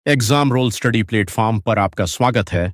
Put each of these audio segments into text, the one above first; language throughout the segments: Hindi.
एग्जाम रोल स्टडी प्लेटफॉर्म पर आपका स्वागत है।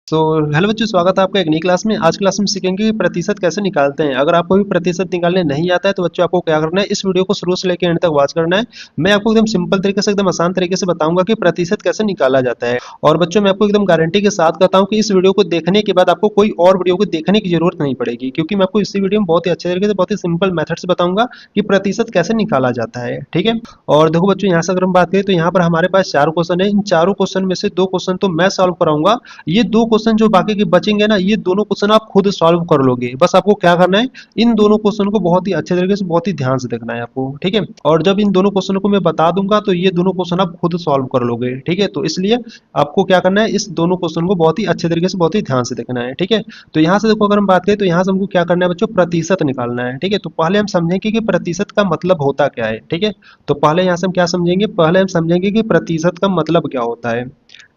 तो हेलो बच्चों, स्वागत है आपका एक नई क्लास में। आज क्लास में सीखेंगे कि प्रतिशत कैसे निकालते हैं। अगर आपको भी प्रतिशत निकालने नहीं आता है तो बच्चों आपको क्या करना है, इस वीडियो को शुरू से लेकर एंड तक वॉच करना है। मैं आपको एकदम सिंपल तरीके से, एकदम आसान तरीके से बताऊंगा कि प्रतिशत कैसे निकाला जाता है। और बच्चों मैं आपको एकदम गारंटी के साथ कहता हूँ कि इस वीडियो को देखने के बाद आपको कोई और वीडियो को देखने की जरूरत नहीं पड़ेगी, क्योंकि मैं आपको इसी वीडियो में बहुत ही अच्छे तरीके से, बहुत ही सिंपल मेथड से बताऊंगा कि प्रतिशत कैसे निकाला जाता है। ठीक है। और देखो बच्चों, यहाँ से अगर हम बात करें तो यहाँ पर हमारे पास 4 क्वेश्चन है। इन चारों क्वेश्चन में से 2 क्वेश्चन तो मैं सॉल्व कराऊंगा। ये 2 क्वेश्चन जो बाकी के बचेंगे ना, ये दोनों क्वेश्चन आप खुद सॉल्व कर लोगे। बस आपको क्या करना है, इन दोनों क्वेश्चन को बहुत ही अच्छे तरीके से, बहुत ही ध्यान से देखना है आपको। ठीक है। और जब इन दोनों क्वेश्चन को मैं बता दूंगा तो ये दोनों क्वेश्चन आप खुद सॉल्व कर लोगे। ठीक है। तो इसलिए आपको क्या करना है, इस दोनों क्वेश्चन को बहुत ही अच्छे तरीके से, बहुत ही ध्यान से देखना है। ठीक है। तो यहाँ से देखो, अगर हम बात करें तो यहाँ से हमको क्या करना है बच्चों, प्रतिशत निकालना है। ठीक है। तो पहले हम समझेंगे कि प्रतिशत का मतलब होता क्या है। ठीक है। तो पहले यहाँ से हम क्या समझेंगे, पहले हम समझेंगे कि प्रतिशत का मतलब क्या होता है।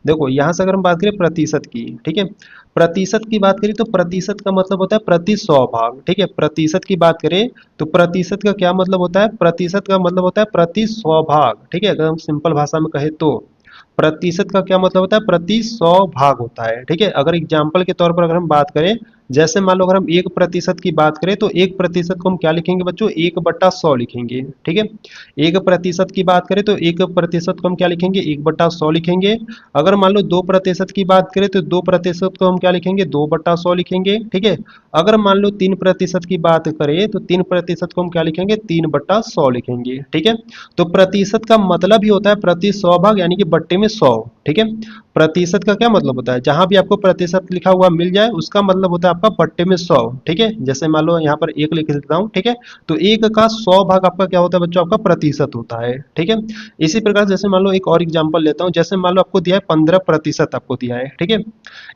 देखो यहाँ से अगर हम बात करें प्रतिशत की, ठीक है, प्रतिशत की बात करें तो प्रतिशत का मतलब होता है प्रति 100 भाग। ठीक है। प्रतिशत की बात करें तो प्रतिशत का क्या मतलब होता है, प्रतिशत का मतलब होता है प्रति 100 भाग। ठीक है। अगर हम सिंपल भाषा में कहें तो प्रतिशत का क्या मतलब होता है, प्रति 100 भाग होता है। ठीक है। अगर एग्जाम्पल के तौर पर अगर हम बात करें, जैसे मान लो अगर हम 1% की बात करें तो 1% को हम क्या लिखेंगे बच्चों, 1/100 लिखेंगे। ठीक है। 1% की बात करें तो 1% को हम क्या लिखेंगे, 1/100 लिखेंगे। अगर मान लो 2% की बात करें तो 2% को हम क्या लिखेंगे, 2/100 लिखेंगे। ठीक है। अगर मान लो 3% की बात करें तो 3% को हम क्या लिखेंगे, 3/100 लिखेंगे। ठीक है। तो प्रतिशत का मतलब ही होता है प्रति 100 भाग, यानी कि बट्टे में 100। ठीक है। प्रतिशत का क्या मतलब होता है, जहां भी आपको प्रतिशत लिखा हुआ मिल जाए उसका मतलब होता है आपका बट्टे में 100। ठीक है। जैसे मान लो यहाँ पर 1 लिख देता हूँ। ठीक है। तो 1 का 100 भाग आपका क्या होता है बच्चों, आपका प्रतिशत होता है। ठीक है। इसी प्रकार जैसे मान लो एक और एग्जांपल लेता हूँ। जैसे मान लो आपको दिया है 15% आपको दिया है। ठीक है।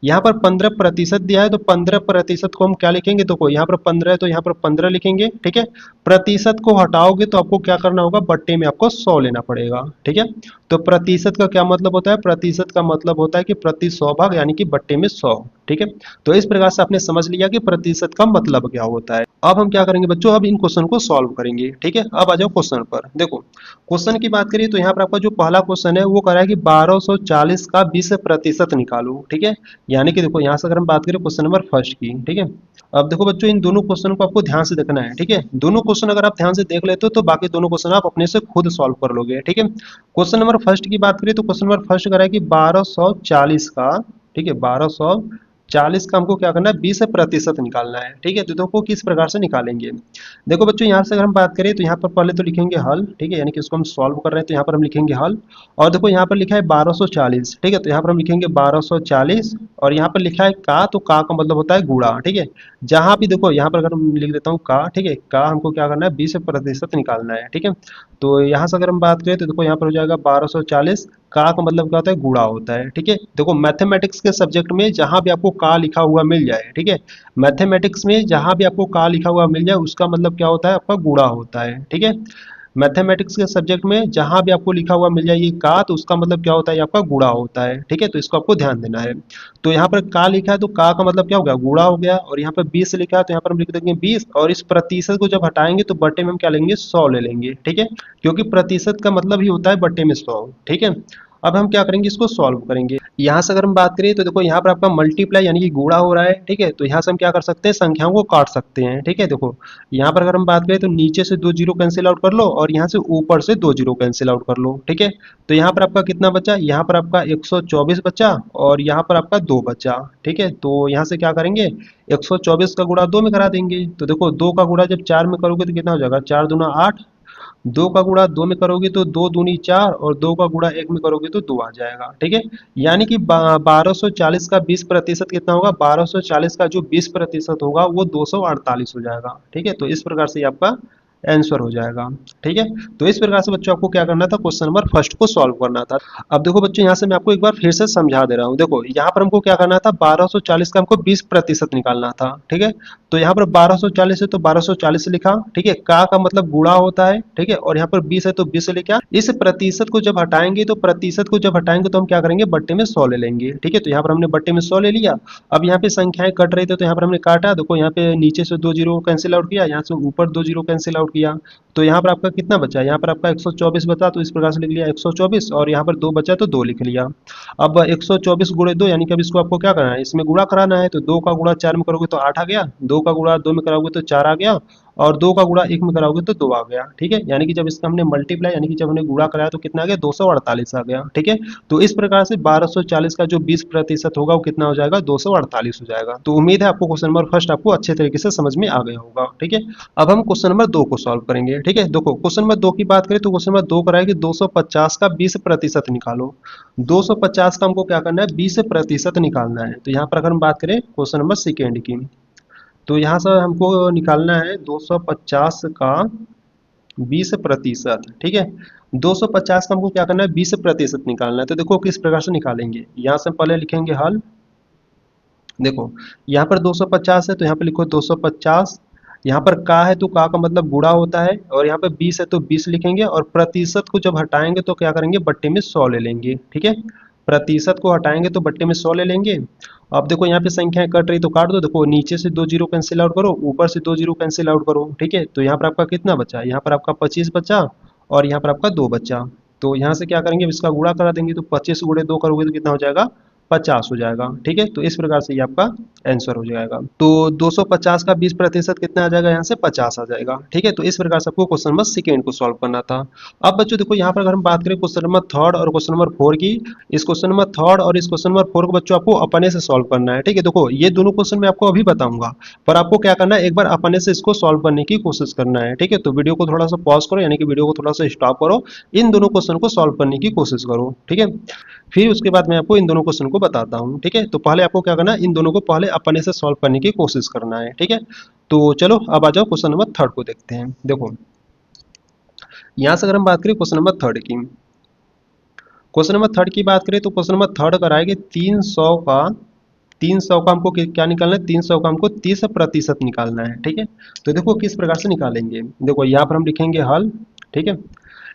यहाँ पर 15% दिया है तो 15% को हम क्या लिखेंगे, तो यहाँ पर 15 है तो यहाँ पर 15 लिखेंगे। ठीक है। प्रतिशत को हटाओगे तो आपको क्या करना होगा, बट्टे में आपको 100 लेना पड़ेगा। ठीक है। तो प्रतिशत का क्या मतलब होता है, प्रतिशत का मतलब होता है कि प्रति 100 भाग, यानी कि बट्टे में 100। ठीक है। तो इस प्रकार से आपने समझ लिया कि प्रतिशत का मतलब क्या होता है। अब हम क्या करेंगे बच्चों, अब इन क्वेश्चन को सॉल्व करेंगे। ठीक है। अब आ जाओ क्वेश्चन पर। देखो क्वेश्चन की बात करिए तो यहाँ पर आपका जो पहला क्वेश्चन है वो कह रहा है कि 1240 का 20% निकालो। ठीक है। यानी कि देखो यहाँ से अगर हम बात करें क्वेश्चन नंबर फर्स्ट की। ठीक है। अब देखो बच्चों, इन दोनों क्वेश्चन को आपको ध्यान से देखना है। ठीक है। दोनों क्वेश्चन अगर आप ध्यान से देख लेते हो तो बाकी दोनों क्वेश्चन आप अपने से खुद सॉल्व कर लोगे। ठीक है। क्वेश्चन नंबर फर्स्ट की बात करें तो क्वेश्चन नंबर फर्स्ट कह रहा है कि 1240 का, ठीक है, 1240 का हमको क्या करना है, 20% निकालना है। ठीक है। तो देखो किस प्रकार से निकालेंगे। देखो बच्चों, यहाँ से अगर हम बात करें तो यहाँ पर पहले तो लिखेंगे हल। ठीक है। यानी कि इसको हम सॉल्व कर रहे हैं तो यहाँ पर हम लिखेंगे हल। और देखो यहाँ पर लिखा है 1240। ठीक है। तो यहाँ पर हम लिखेंगे 1240। और यहाँ पर लिखा है का, तो का मतलब होता है गुणा। ठीक है। जहां भी देखो यहाँ पर अगर हम लिख देता हूँ का, ठीक है, का हमको क्या करना है, 20% निकालना है। ठीक है। तो यहाँ से अगर हम बात करें तो देखो यहाँ पर हो जाएगा 1240। का मतलब क्या होता है, गुणा होता है। ठीक है। देखो मैथमेटिक्स के सब्जेक्ट में जहां भी आपको का लिखा हुआ मिल जाए, ठीक है, मैथमेटिक्स में जहां भी आपको का लिखा हुआ मिल जाए उसका मतलब क्या होता है, आपका गुणा होता है। ठीक है। मैथमेटिक्स के सब्जेक्ट में जहां भी आपको लिखा हुआ मिल जाए ये का, तो उसका मतलब क्या होता है, ये आपका गुणा होता है। ठीक है। तो इसको आपको ध्यान देना है। तो यहाँ पर का लिखा है तो का मतलब क्या हो गया, गुणा हो गया। और यहाँ पर 20 लिखा है तो यहाँ पर हम लिख देंगे 20। और इस प्रतिशत को जब हटाएंगे तो बटे में हम क्या लेंगे, 100 ले लेंगे। ठीक है। क्योंकि प्रतिशत का मतलब ही होता है बटे में 100। ठीक है। अब हम क्या करेंगे, इसको सॉल्व करेंगे। यहाँ से अगर हम बात करें तो देखो यहाँ पर आपका मल्टीप्लाई यानी कि गुणा हो रहा है। ठीक है। तो यहाँ से हम क्या कर सकते हैं, संख्याओं को काट सकते हैं। ठीक है। देखो यहाँ पर अगर हम बात करें तो नीचे से 2 जीरो कैंसिल आउट कर लो और यहाँ से ऊपर से 2 जीरो कैंसिल आउट कर लो। ठीक है। तो यहाँ पर आपका कितना बचा, यहाँ पर आपका 124 बचा और यहाँ पर आपका 2 बचा। ठीक है। तो यहाँ से क्या करेंगे, 124 का गुणा 2 में करा देंगे। तो देखो 2 का गुणा जब 4 में करोगे तो कितना हो जाएगा, 4 दूना 8। 2 का गुणा 2 में करोगे तो 2 दूनी 4 और 2 का गुणा 1 में करोगे तो 2 आ जाएगा। ठीक है। यानी कि 1240 का 20% कितना होगा, 1240 का जो 20% होगा वो 248 हो जाएगा। ठीक है। तो इस प्रकार से आपका आंसर हो जाएगा। ठीक है। तो इस प्रकार से बच्चों आपको क्या करना था, क्वेश्चन नंबर फर्स्ट को सॉल्व करना था। अब देखो बच्चों, यहाँ से मैं आपको एक बार फिर से समझा दे रहा हूँ। देखो यहाँ पर हमको क्या करना था, 1240 का हमको 20% निकालना था। ठीक है। तो यहाँ पर 1240 है तो 1240 लिखा। ठीक है। का मतलब गुणा होता है। ठीक है। और यहाँ पर 20 है तो 20 लिखा। इस प्रतिशत को जब हटाएंगे तो हम क्या करेंगे, बट्टे में 100 ले लेंगे। ठीक है। तो यहाँ पर हमने बट्टे में 100 ले लिया। अब यहाँ पे संख्याएं कट रही थी तो यहाँ पर हमने काटा। देखो यहाँ पे नीचे से 2 जीरो कैंसिल आउट किया, यहाँ से ऊपर 2 जीरो कैंसिल आउट किया तो यहाँ पर आपका कितना बचा, यहाँ पर आपका 124 बचा, तो इस प्रकार से लिख लिया 124, और यहाँ पर 2 बचा तो 2 लिख लिया। अब 124 गुणे 2 यानी कि अब इसको आपको क्या करना है, इसमें गुणा कराना है, तो 2 का गुणा 4 में करोगे तो 8 आ गया, 2 का गुणा 2 में कराओगे तो 4 आ गया, और 2 का गुणा 1 में कराओगे तो 2 आ गया। ठीक है, यानी कि जब इसका हमने मल्टीप्लाई यानी कि जब हमने गुणा कराया तो कितना आ गया, 248 आ गया। ठीक है, तो इस प्रकार से 1240 का जो 20% होगा वो कितना हो जाएगा, 248 हो जाएगा। तो उम्मीद है आपको क्वेश्चन नंबर फर्स्ट आपको अच्छे तरीके से समझ में आ गया होगा। ठीक है, अब हम क्वेश्चन नंबर 2 को सॉल्व करेंगे। ठीक है, देखो क्वेश्चन नंबर 2 की बात करें तो क्वेश्चन नंबर 2 कराएगी 250 का 20% निकालो। 250 का हमको क्या करना है, 20% निकालना है। तो यहाँ पर अगर हम बात करें क्वेश्चन नंबर सेकेंड की, तो यहाँ से हमको निकालना है 250 का 20%। ठीक है, 250 का हमको क्या करना है, 20% निकालना है। तो देखो किस प्रकार से निकालेंगे, यहाँ से पहले लिखेंगे हल। देखो यहाँ पर 250 है तो यहाँ पर लिखो 250, यहाँ पर का है तो का मतलब गुणा होता है, और यहाँ पर 20 है तो 20 लिखेंगे, और प्रतिशत को जब हटाएंगे तो क्या करेंगे, बट्टे में 100 ले लेंगे। ठीक है, प्रतिशत को हटाएंगे तो बट्टे में 100 ले लेंगे। अब देखो यहाँ पे संख्याएं कट रही तो काट दो, देखो नीचे से 2 जीरो कैंसिल आउट करो, ऊपर से 2 जीरो कैंसिल आउट करो। ठीक है, तो यहाँ पर आपका कितना बचा, यहाँ पर आपका 25 बचा, और यहाँ पर आपका 2 बचा। तो यहाँ से क्या करेंगे, इसका गुणा करा देंगे, तो 25 गुणे 2 करोगे तो कितना हो जाएगा, 50 हो जाएगा। ठीक है, तो इस प्रकार से ये आपका आंसर हो जाएगा। तो 250 का 20% कितना आ जाएगा, यहाँ से 50 आ जाएगा। ठीक है, तो इस प्रकार से आपको क्वेश्चन नंबर सेकेंड को सॉल्व करना था। अब बच्चों देखो यहाँ पर अगर हम बात करें क्वेश्चन नंबर थर्ड और क्वेश्चन नंबर 4 की, इस क्वेश्चन नंबर थर्ड और इस क्वेश्चन नंबर 4 को बच्चों आपको अपने से सॉल्व करना है। ठीक है, देखो ये दोनों क्वेश्चन मैं आपको अभी बताऊंगा, पर आपको क्या करना है, एक बार अपने से इसको सॉल्व करने की कोशिश करना है। ठीक है, तो वीडियो को थोड़ा सा पॉज करो, यानी कि वीडियो को थोड़ा सा स्टॉप करो, इन दोनों क्वेश्चन को सॉल्व करने की कोशिश करो। ठीक है, फिर उसके बाद मैं आपको इन दोनों क्वेश्चन को बताता हूँ। ठीक है, तो पहले आपको क्या करना है, इन दोनों को पहले अपने से सॉल्व करने की कोशिश करना है। ठीक है, तो चलो अब आ जाओ क्वेश्चन नंबर थर्ड को देखते हैं। देखो यहाँ से अगर हम बात करें क्वेश्चन नंबर थर्ड की, क्वेश्चन नंबर थर्ड की बात करें तो क्वेश्चन नंबर थर्ड कराएंगे 300 का हमको क्या निकालना है, 300 का हमको 30% निकालना है। ठीक है, तो देखो किस प्रकार से निकालेंगे, देखो यहाँ पर हम लिखेंगे हल। ठीक है,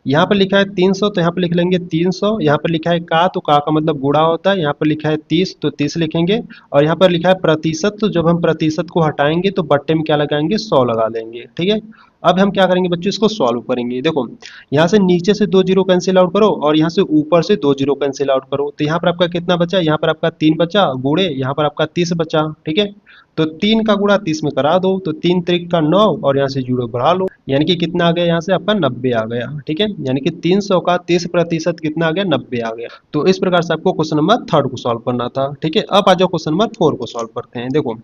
यहाँ पर लिखा है 300 तो यहाँ पर लिख लेंगे 300, यहाँ पर लिखा है तो का मतलब गुणा होता है, यहाँ पर लिखा है 30 तो 30 लिखेंगे, और यहाँ पर लिखा है प्रतिशत, तो जब हम प्रतिशत को हटाएंगे तो बट्टे में क्या लगाएंगे, 100 लगा देंगे। ठीक है, अब हम क्या करेंगे बच्चों, इसको सॉल्व करेंगे। देखो यहाँ से नीचे से 2 जीरो कैंसिल आउट करो, और यहाँ से ऊपर से 2 जीरो कैंसिल आउट करो, तो यहाँ पर आपका कितना बचा, यहाँ पर आपका 3 बचा, गुणे यहाँ पर आपका 30 बचा। ठीक है, तो 3 का गुणा 30 में करा दो, तो 3 त्रिक का 9, और यहाँ से जीरो बढ़ा लो, यानी कि कितना आ गया, यहाँ से आपका 90 आ गया। ठीक है, यानी कि 300 का 30% कितना आ गया, 90 आ गया। तो इस प्रकार से आपको क्वेश्चन नंबर थर्ड को सॉल्व करना था। ठीक है, अब आ जाओ क्वेश्चन नंबर 4 को सॉल्व करते हैं। देखो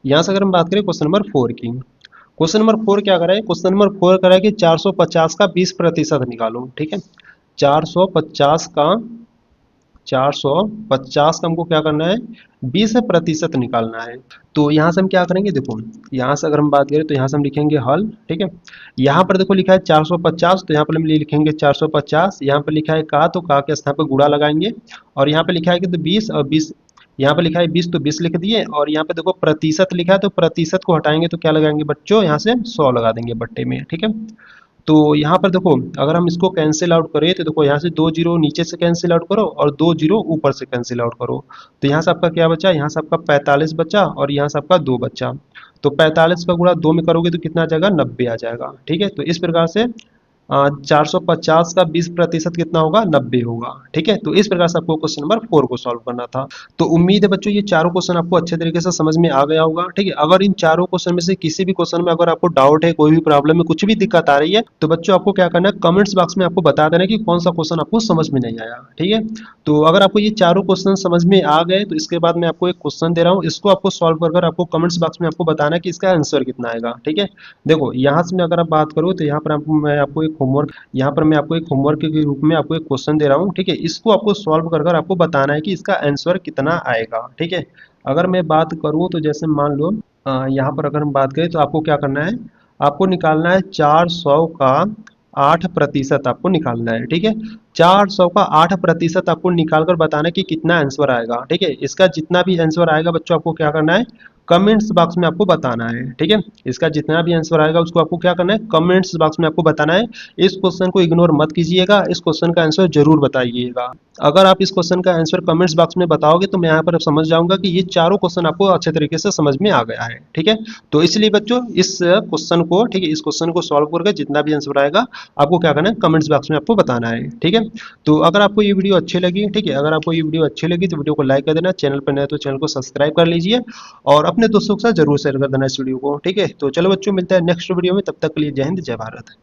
यहाँ से अगर हम बात करें क्वेश्चन नंबर 4 की, क्वेश्चन नंबर 4 क्या करा है, क्वेश्चन नंबर 4 करा है कि 450 का 20% निकालो। ठीक है, 450 का 450 का हमको क्या करना है, 20% निकालना है। तो यहाँ से हम क्या करेंगे, देखो यहाँ से अगर हम बात करें तो यहाँ से हम लिखेंगे हल। ठीक है, यहाँ पर देखो लिखा है 450, तो यहाँ पर हम लिखेंगे 450, यहाँ पर लिखा है तो का के स्थान पर गुणा लगाएंगे, और यहाँ पे लिखा है कि तो 20 और 20, यहाँ पे लिखा है 20 तो 20 लिख दिए, और यहाँ पे देखो प्रतिशत लिखा है तो प्रतिशत को हटाएंगे तो क्या लगाएंगे बच्चों, यहाँ से 100 लगा देंगे बट्टे में। ठीक है, तो यहाँ पर देखो अगर हम इसको कैंसिल आउट करें तो देखो यहाँ से 2 जीरो नीचे से कैंसिल आउट करो, और 2 जीरो ऊपर से कैंसिल आउट करो, तो यहाँ से आपका क्या बचा, यहाँ से आपका 45 बचा, और यहाँ से आपका 2 बचा। तो 45 का गुणा 2 में करोगे तो कितना आ जाएगा, 90 आ जाएगा। ठीक है, तो इस प्रकार से 450 का 20% कितना होगा, 90 होगा। ठीक है, तो इस प्रकार से आपको क्वेश्चन नंबर 4 को सॉल्व करना था। तो उम्मीद है बच्चों ये चारों क्वेश्चन आपको अच्छे तरीके से समझ में आ गया होगा। ठीक है, अगर इन चारों क्वेश्चन में से किसी भी क्वेश्चन में अगर आपको डाउट है, कोई भी प्रॉब्लम है, कुछ भी दिक्कत आ रही है, तो बच्चों आपको क्या करना है, कमेंट्स बॉक्स में आपको बता देना कि कौन सा क्वेश्चन आपको समझ में नहीं आया। ठीक है, तो अगर आपको ये चारों क्वेश्चन समझ में आ गए तो इसके बाद मैं आपको एक क्वेश्चन दे रहा हूँ, इसको आपको सॉल्व कर आपको कमेंट्स बॉक्स में आपको बताना है कि इसका आंसर कितना आएगा। ठीक है, देखो यहाँ से मैं अगर आप बात करूँ तो यहाँ पर मैं आपको एक होमवर्क के रूप में आपको एक क्वेश्चन दे रहा हूँ। ठीक है, इसको आपको सॉल्व कर आपको बताना है कि इसका आंसर कितना आएगा। ठीक है, अगर मैं बात करूँ तो जैसे मान लो यहाँ पर अगर हम बात करें तो आपको क्या करना है, आपको निकालना है 400 का 8% आपको निकालना है। ठीक है, 400 का 8% आपको निकाल कर बताना है कि कितना आंसर आएगा। ठीक है, इसका जितना भी आंसर आएगा बच्चों आपको क्या करना है, कमेंट्स बॉक्स में आपको बताना है। ठीक है, इसका जितना भी आंसर आएगा उसको आपको क्या करना है, कमेंट्स बॉक्स में आपको बताना है। इस क्वेश्चन को इग्नोर मत कीजिएगा, इस क्वेश्चन का आंसर जरूर बताइएगा। अगर आप इस क्वेश्चन का आंसर कमेंट्स बॉक्स में बताओगे तो मैं यहाँ पर समझ जाऊंगा कि ये चारों क्वेश्चन आपको अच्छे तरीके से समझ में आ गया है। ठीक है, तो इसलिए बच्चों इस क्वेश्चन को, ठीक है, इस क्वेश्चन को सॉल्व करके जितना भी आंसर आएगा आपको क्या करना है, कमेंट्स बॉक्स में आपको बताना है। ठीक है, तो अगर आपको ये वीडियो अच्छी लगी, ठीक है, अगर आपको ये वीडियो अच्छी लगी तो वीडियो को लाइक कर देना, चैनल पर नए तो चैनल को सब्सक्राइब कर लीजिए और अपने दोस्तों के साथ जरूर शेयर कर देना इस वीडियो को। ठीक है, तो चलो बच्चों मिलते हैं नेक्स्ट वीडियो में, तब तक के लिए जय हिंद जय भारत।